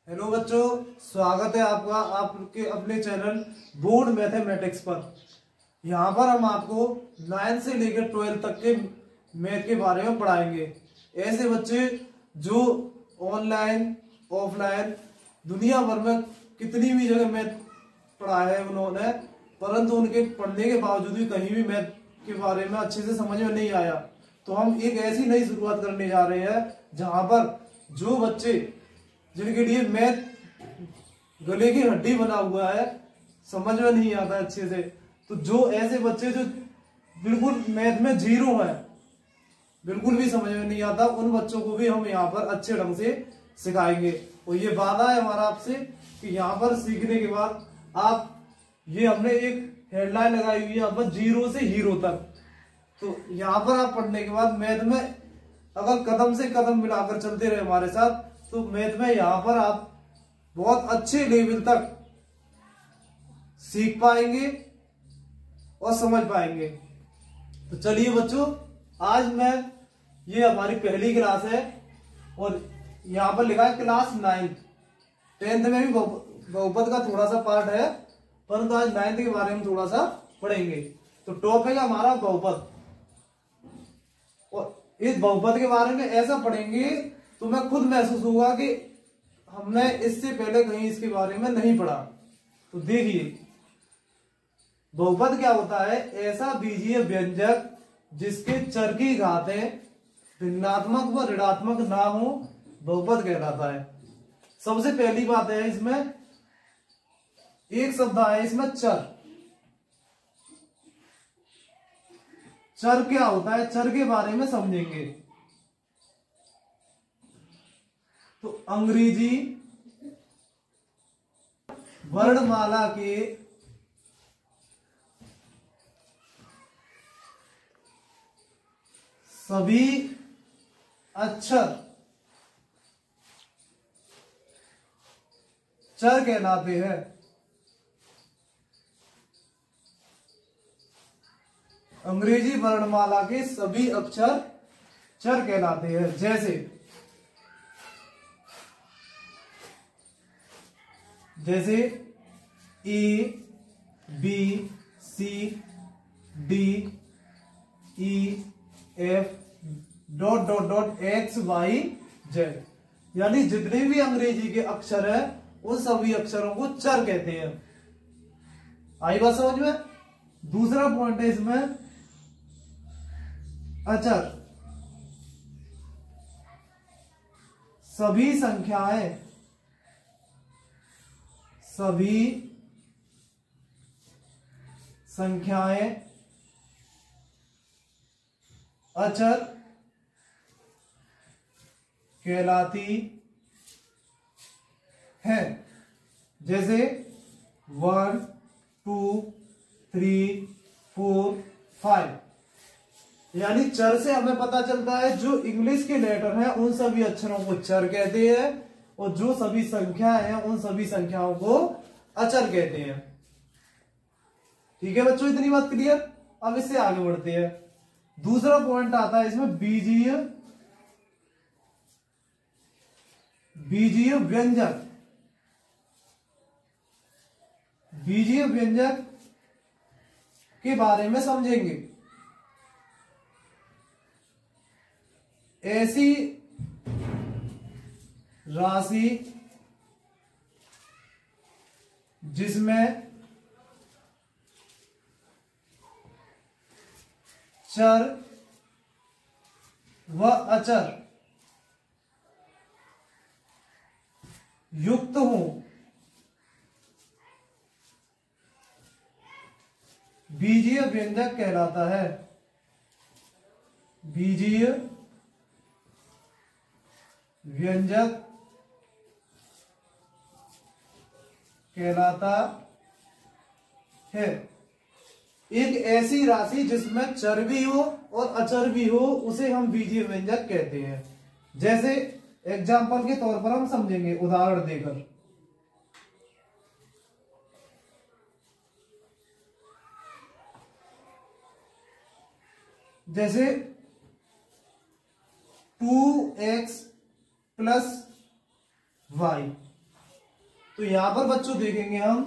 Hello बच्चों, स्वागत है आपका आपके अपने चैनल बोर्ड मैथमेटिक्स पर। यहाँ पर हम आपको 9 से लेकर 12 तक के मैथ के बारे में पढ़ाएंगे। ऐसे बच्चे जो ऑनलाइन ऑफलाइन दुनिया भर में कितनी भी जगह मैथ पढ़ा है उन्होंने, परंतु उनके पढ़ने के बावजूद भी कहीं भी मैथ के बारे में अच्छे से समझ में नहीं आया। तो हम एक ऐसी नई शुरुआत करने जा रहे हैं जहां पर जो बच्चे जिनके लिए मैथ गले की हड्डी बना हुआ है, समझ में नहीं आता अच्छे से, तो जो ऐसे बच्चे जो बिल्कुल मैथ में जीरो है, बिल्कुल भी समझ में नहीं आता, उन बच्चों को भी हम यहाँ पर अच्छे ढंग से सिखाएंगे। और ये वादा है हमारा आपसे कि यहाँ पर सीखने के बाद आप, ये हमने एक हेडलाइन लगाई हुई है यहाँ पर, 0 से हीरो तक। तो यहाँ पर आप पढ़ने के बाद मैथ में अगर कदम से कदम मिलाकर चलते रहे हमारे साथ, तो मैथ में यहाँ पर आप बहुत अच्छे लेवल तक सीख पाएंगे और समझ पाएंगे। तो चलिए बच्चों, आज मैं, ये हमारी पहली क्लास है और यहाँ पर लिखा है क्लास 9। 10th में भी बहुपद का थोड़ा सा पार्ट है, परंतु आज 9th के बारे में थोड़ा सा पढ़ेंगे। तो टॉपिक है हमारा बहुपद, और इस बहुपद के बारे में ऐसा पढ़ेंगे तो मैं खुद महसूस होगा कि हमने इससे पहले कहीं इसके बारे में नहीं पढ़ा। तो देखिए, बहुपद क्या होता है? ऐसा बीजीय व्यंजक जिसके चर की घातें भिन्नात्मक व ऋणात्मक ना हो, बहुपद कहलाता है। सबसे पहली बात है, इसमें एक शब्द है, इसमें चर। चर क्या होता है, चर के बारे में समझेंगे। तो अंग्रेजी वर्णमाला के सभी अक्षर चर कहलाते हैं। अंग्रेजी वर्णमाला के सभी अक्षर चर कहलाते हैं। जैसे A B C D E F dot dot dot X Y Z, यानी जितने भी अंग्रेजी के अक्षर है उन सभी अक्षरों को चर कहते हैं। आई बात समझ में? दूसरा पॉइंट है इसमें अचर। सभी संख्याएं अचर कहलाती हैं। जैसे 1 2 3 4 5, यानी चर से हमें पता चलता है जो इंग्लिश के लेटर हैं उन सभी अक्षरों को चर कहते हैं, और जो सभी संख्याएं हैं उन सभी संख्याओं को अचर कहते हैं। ठीक है बच्चों, इतनी बात क्लियर? अब इससे आगे बढ़ते हैं। दूसरा पॉइंट आता है इसमें बीजीय व्यंजक। बीजीय व्यंजक के बारे में समझेंगे। ऐसी राशि जिसमें चर व अचर युक्त हो, बीजीय व्यंजक कहलाता है। बीजीय व्यंजक कहलाता है एक ऐसी राशि जिसमें चर भी हो और अचर भी हो, उसे हम बीजीय व्यंजक कहते हैं। जैसे एग्जाम्पल के तौर पर हम समझेंगे उदाहरण देकर। जैसे 2x + y, तो यहाँ पर बच्चों देखेंगे हम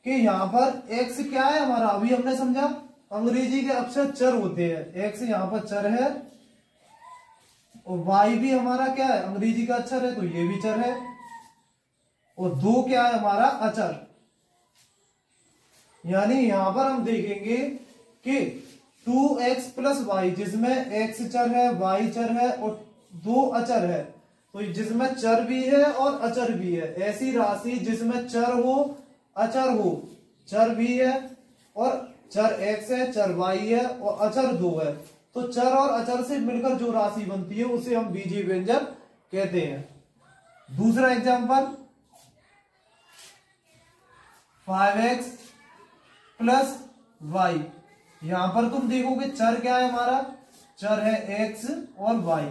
कि यहाँ पर x क्या है हमारा, अभी हमने समझा अंग्रेजी के अक्षर चर होते हैं। x यहाँ पर चर है और y भी हमारा क्या है, अंग्रेजी का अक्षर है, तो ये भी चर है। और 2 क्या है हमारा, अचर। यानी यहां पर हम देखेंगे कि 2x प्लस वाई, जिसमें x चर है, y चर है और 2 अचर है, तो जिसमें चर भी है और अचर भी है, ऐसी राशि जिसमें चर हो अचर हो, चर भी है और चर x है, चर y है और अचर 2 है, तो चर और अचर से मिलकर जो राशि बनती है उसे हम बीजीय व्यंजक कहते हैं। दूसरा एग्जांपल 5x प्लस वाई। यहां पर तुम देखोगे चर क्या है हमारा, चर है x और y।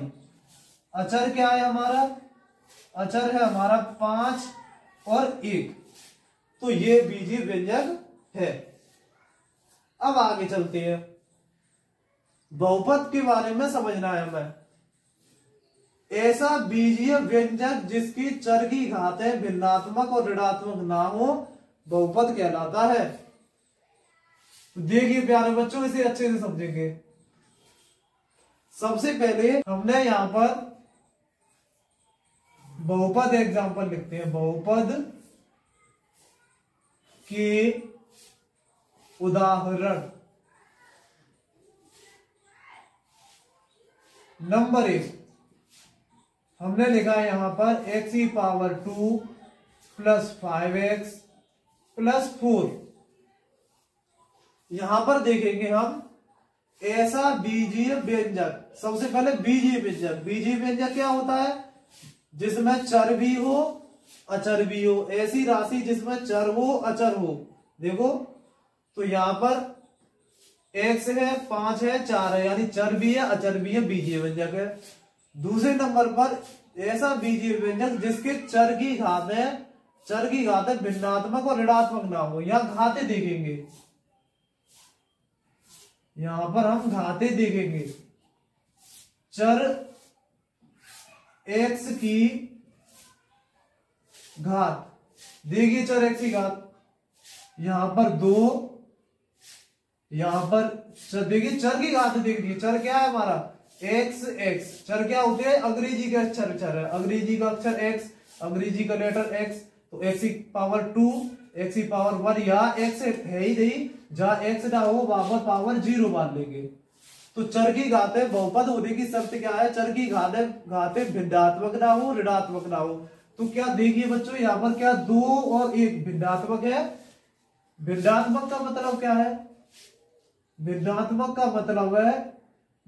अचर क्या है हमारा, अचर है हमारा 5 और 1, तो ये बीजीय व्यंजक है। अब आगे चलते हैं, बहुपद के बारे में समझना है हमें। ऐसा बीजीय व्यंजक जिसकी चर की घातें भिन्नात्मक और ऋणात्मक ना हो बहुपद कहलाता है। तो देखिए प्यारे बच्चों, इसे अच्छे से समझेंगे। सबसे पहले हमने यहां पर बहुपद एग्जांपल लिखते हैं, बहुपद के उदाहरण। नंबर 1 हमने लिखा है यहां पर x⁴ प्लस 5x प्लस 4। यहां पर देखेंगे हम ऐसा बीजीय व्यंजक। सबसे पहले बीजीय व्यंजक, बीजीय व्यंजक क्या होता है, जिसमें चर भी हो अचर भी हो, ऐसी राशि जिसमें चर हो अचर हो। देखो तो यहां पर x है, 5 है, 4 है, यानी चर भी है अचर भी है, बीजीय व्यंजक है। दूसरे नंबर पर ऐसा बीजीय व्यंजक जिसके चर की घातें भिन्नात्मक और ऋणात्मक ना हो। यहां घाते देखेंगे, यहां पर हम घाते देखेंगे, चर x की घात। देखिए चर x की घात यहां पर 2, यहां पर देखिए चर की घात देख लीजिए, चर क्या है हमारा x। चर क्या होते हैं, अंग्रेजी का अक्षर चर है, अंग्रेजी का अक्षर x, अंग्रेजी का लेटर x। तो x⁴, x⁴ या x है ही नहीं, जहां x ना हो वहां पर पावर 0 मान लेंगे। तो चर की घातें बहुपद होने की शर्त क्या है, चर की घातें भिन्नात्मक ना हो ऋणात्मक ना हो। तो क्या देखिए बच्चों, यहां पर क्या 2 और 1 भिन्नात्मक है। भिन्नात्मक का मतलब क्या है, भिन्नात्मक का मतलब है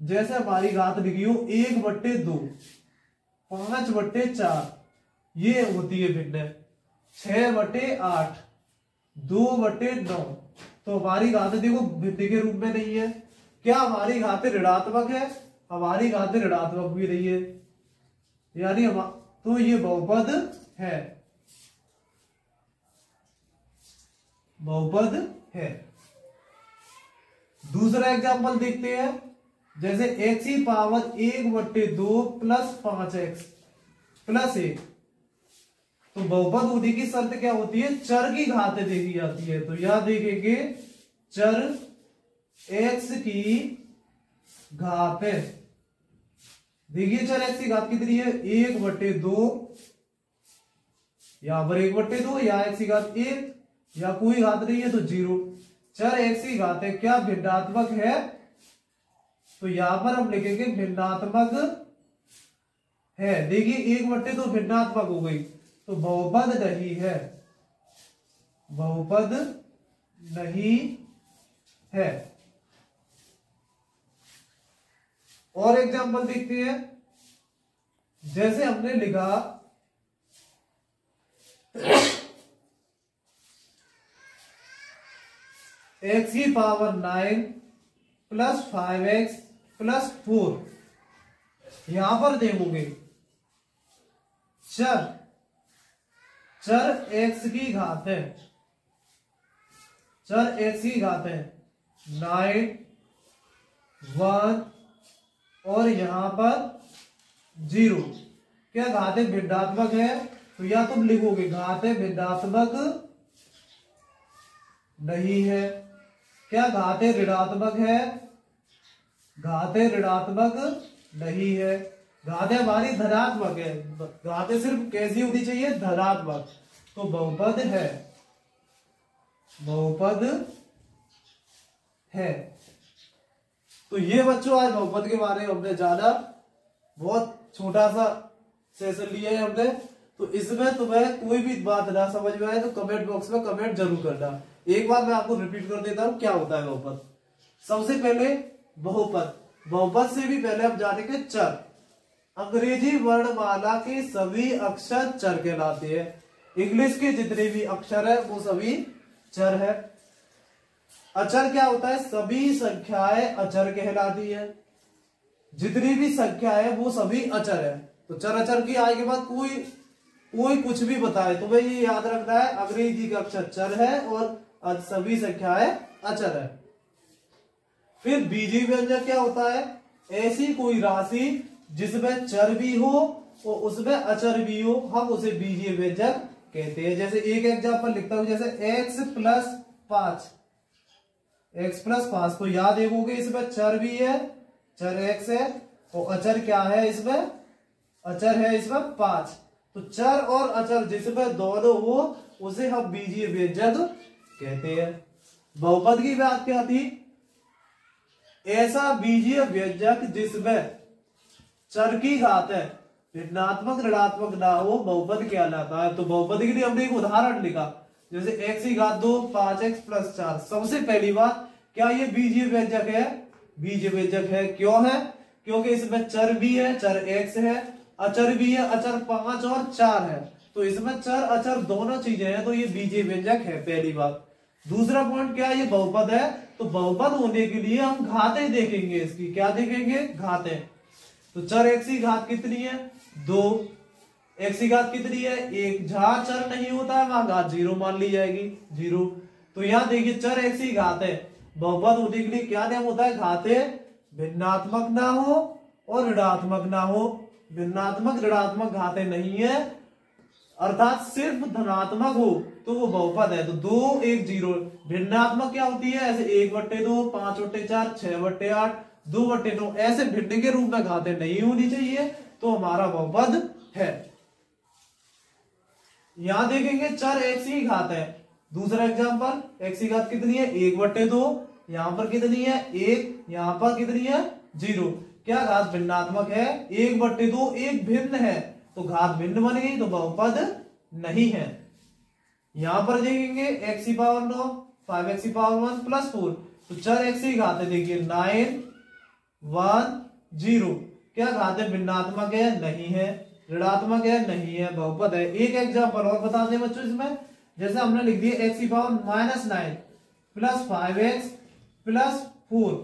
जैसे हमारी घात लिखी हो 1/2, 5/4, ये होती है भिन्न। 6/8, 2/9, तो हमारी घात देखो भिन्न के रूप में नहीं है। क्या हमारी घात ऋणात्मक है, हमारी घात ऋणात्मक भी नहीं है, यानी तो ये बहुपद है, बहुपद है। दूसरा एग्जांपल देखते हैं, जैसे x⁴ प्लस 5x प्लस 1। तो बहुपद होने की शर्त क्या होती है, चर की घातें देखी जाती है। तो यहां देखेंगे चर x की घातें, देखिए चर x की घात कितनी है 1/2, यहां पर 1/2 या x की घात 1 या कोई घात नहीं है तो 0। चर x की घातें क्या भिन्नात्मक है, तो यहां पर हम लिखेंगे भिन्नात्मक है। देखिए 1/2 भिन्नात्मक हो गई, तो बहुपद नहीं है, बहुपद नहीं है। और एग्जांपल देखते हैं, जैसे हमने लिखा x⁴ प्लस 5x प्लस 4। यहां पर देखोगे चर x की घात है, चर x की घात है 9, 1 और यहां पर 0। क्या घातें भिन्नात्मक है, तो या तुम लिखोगे घातें भिन्नात्मक नहीं है। क्या घातें ऋणात्मक है? घातें ऋणात्मक नहीं है। घातें हमारी धनात्मक है। घातें सिर्फ कैसी होनी चाहिए? धनात्मक। तो बहुपद है, बहुपद है। तो ये बच्चों आज बहुपद के बारे में हमने जाना। बहुत छोटा सा सेशन लिया है हमने। तो इसमें तुम्हें कोई भी बात ना समझ में आए तो कमेंट बॉक्स में कमेंट जरूर करना। एक बार मैं आपको रिपीट कर देता हूं क्या होता है बहुपद। सबसे पहले बहुपद, बहुपद से भी पहले हम जानेंगे चर। अंग्रेजी वर्णमाला के सभी अक्षर चर कहलाते हैं। इंग्लिश के जितने भी अक्षर है वो सभी चर है। अचर क्या होता है? सभी संख्याएं अचर कहलाती है। जितनी भी संख्या है वो सभी अचर है। तो चर अचर की आय के बाद कोई कुछ भी बताए तो भाई ये याद रखना है, अंग्रेजी का अक्षर चर है और सभी संख्याएं अचर है। फिर बीजीय व्यंजक क्या होता है? ऐसी कोई राशि जिसमें चर भी हो और उसमें अचर भी हो, हम उसे बीजीय व्यंजक कहते हैं। जैसे एक एग्जांपल लिखता हूं, जैसे x प्लस 5, x प्लस 5। तो याद देखोगे इसमें चर भी है, चर x है, और अचर क्या है इसमें? अचर है इसमें 5। तो चर और अचर जिसमें दोनों हो उसे हम बीजीय व्यंजक कहते हैं। बहुपद की बात क्या थी? ऐसा बीजीय व्यंजक जिसमें चर की घात है ऋणात्मक ऋणात्मक ना हो बहुपद कहलाता है। तो बहुपद के लिए हमने एक उदाहरण लिखा, जैसे x की घात 2 5x प्लस 4। सबसे पहली बात, क्या ये बीजीय व्यंजक है? बीजीय व्यंजक है। क्यों है? क्योंकि इसमें चर भी है, चर x है, अचर भी है, अचर 5 और 4 है। तो इसमें चर अचर दोनों चीजें हैं, तो ये बीजीय व्यंजक है, पहली बात। दूसरा पॉइंट क्या है? ये बहुपद है। तो बहुपद होने के लिए हम घातें देखेंगे इसकी। क्या देखेंगे? घातें। तो चर x की घात कितनी है? 2। x की घात कितनी है? 1। जहां चर नहीं होता है वहां घात 0 मान ली जाएगी, 0। तो यहां देखिए चर x की घात है। बहुपद होने के लिए क्या नियम होता है? घातें भिन्नात्मक ना हो और ऋणात्मक ना हो। भिन्नात्मक ऋणात्मक घातें नहीं है, अर्थात सिर्फ धनात्मक हो तो वो बहुपद है। तो 2 1 0। भिन्नात्मक क्या होती है? ऐसे 1/2 5/4 6/8 2/9 ऐसे भिन्न के रूप में घातें नहीं होनी चाहिए, तो हमारा बहुपद है। यहां देखेंगे चर x की घात है। दूसरा एग्जांपल, x की घात कितनी है? 1/2। यहां पर कितनी है? 1। यहां पर कितनी है? 0। क्या घात भिन्नात्मक है? 1/2 एक भिन्न है, तो घात भिन्न बन गई, तो बहुपद नहीं है। यहां पर देखेंगे x की पावर 9 5x की पावर 1 प्लस 4। तो चर x की घात है, देखिए 9 1 0। क्या घात है? भिन्नात्मक है? नहीं है। ऋणात्मक है? नहीं है, बहुपद है। एक एग्जांपल और बता दें बच्चों इसमें, जैसे हमने लिख दिया x की पावर -9 प्लस 5x प्लस 4।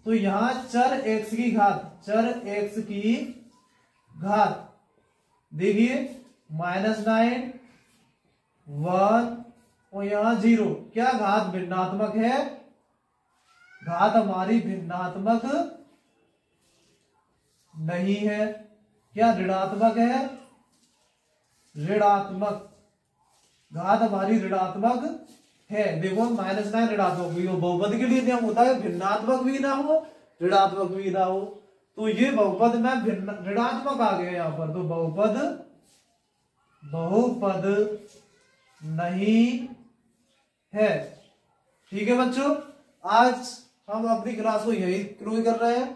तो यहां चर x की घात, चर x की घात देखिए -9 1 और यहां 0। क्या घात भिन्नात्मक है? घात हमारी भिन्नात्मक नहीं है। क्या ऋणात्मक है? ऋणात्मक। घात हमारी ऋणात्मक है। देखो -9 ऋणात्मक भी हो। बहुपद के लिए नियम होता है भिन्नात्मक भी ना हो ऋणात्मक भी ना हो। तो ये बहुपद में ऋणात्मक आ गया यहां पर, तो बहुपद नहीं है। ठीक है बच्चों, आज हम अपनी क्लास को यही क्लोज कर रहे हैं।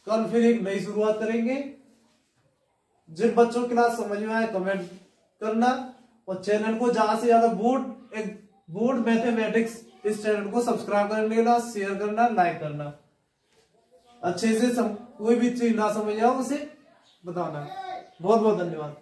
कल फिर एक नई शुरुआत करेंगे। जिन बच्चों की क्लास समझ में आए कमेंट करना, और चैनल को ज्यादा से ज्यादा बोर्ड मैथमेटिक्स इस चैनल को सब्सक्राइब करने के बाद शेयर करना, लाइक करना। अच्छे से कोई भी चीज ना समझ आओ उसे बताना। बहुत बहुत धन्यवाद।